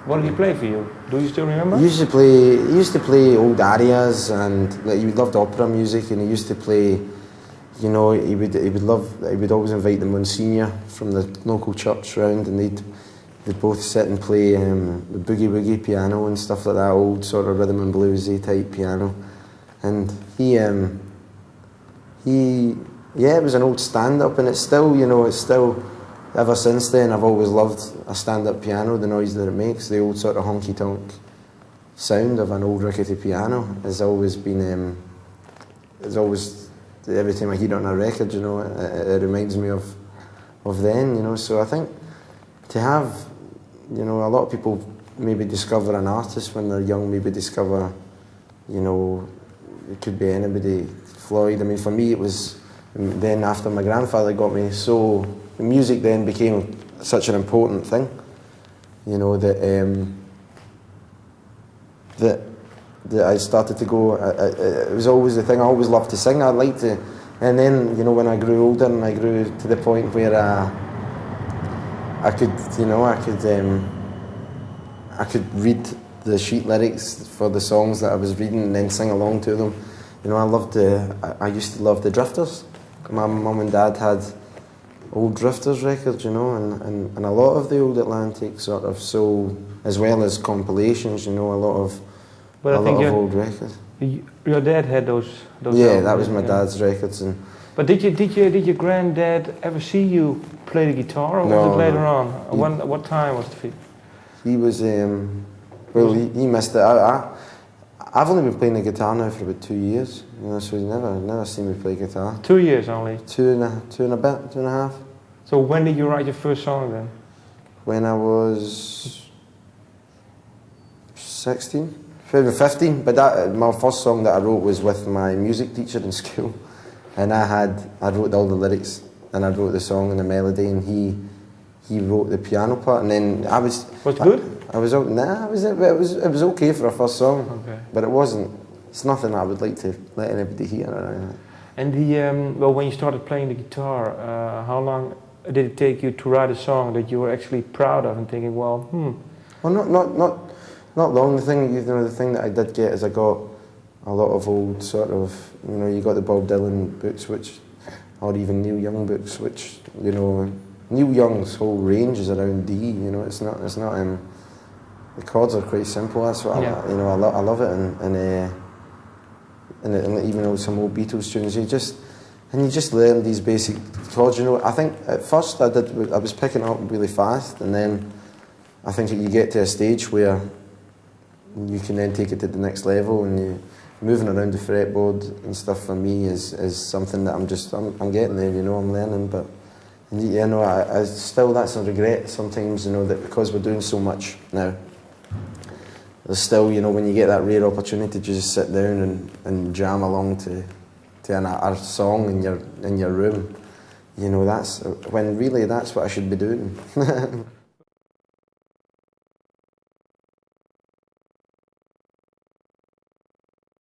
What did he play for you? Do you still remember? He used to play old arias, and like, he loved opera music, and he used to play, you know, he would always invite the Monsignor from the local church round, and they'd both sit and play the boogie woogie piano and stuff like that, old sort of rhythm and bluesy type piano. And yeah, it was an old stand-up, and it's still, you know, ever since then, I've always loved a stand-up piano, the noise that it makes, the old sort of honky-tonk sound of an old rickety piano has always been, every time I hear it on a record, you know, it reminds me of then, you know. So I think to have, you know, a lot of people maybe discover an artist when they're young, maybe discover, you know, it could be anybody, Floyd. I mean, for me it was then after my grandfather got me, so music then became such an important thing, you know, that I started to go, it was always the thing, I always loved to sing, I'd like to, and then, you know, when I grew older and I grew to the point where I could, you know, I could read the sheet lyrics for the songs that I was reading and then sing along to them. You know, I used to love the Drifters. My mum and dad had old Drifters records, you know, and a lot of the old Atlantic sort of soul, as well as compilations, you know, a lot of old records. Your dad had those yeah, albums, that was my dad's records. But did your granddad ever see you play the guitar, or was it later on? What time was it? He was, well, he missed it. I've only been playing the guitar now for about 2 years, you know, so he's never seen me play guitar. 2 years only? Two and a half. So when did you write your first song then? When I was 16, 15, but my first song that I wrote was with my music teacher in school, and I wrote all the lyrics, and I wrote the song and the melody, and he wrote the piano part, and then I was... Was it good? It was okay for a first song, okay. But it wasn't. It's nothing I would like to let anybody hear. And well, when you started playing the guitar, how long did it take you to write a song that you were actually proud of and thinking, well, Well, not long. The thing that I did get is I got a lot of old sort of, you know, you got the Bob Dylan books, or even Neil Young books, which, you know, Neil Young's whole range is around D. You know, it's not. The chords are quite simple. That's what I love it, and even though some old Beatles tunes, you just learn these basic chords. You know, I think at first I was picking up really fast, and then I think you get to a stage where you can then take it to the next level, and you moving around the fretboard and stuff for me is something that I'm getting there. You know, I'm learning, but. You know, I still, that's a regret sometimes, you know, that because we're doing so much now, there's still, you know, when you get that rare opportunity to just sit down and jam along to a song in your room, you know, that's when really that's what I should be doing.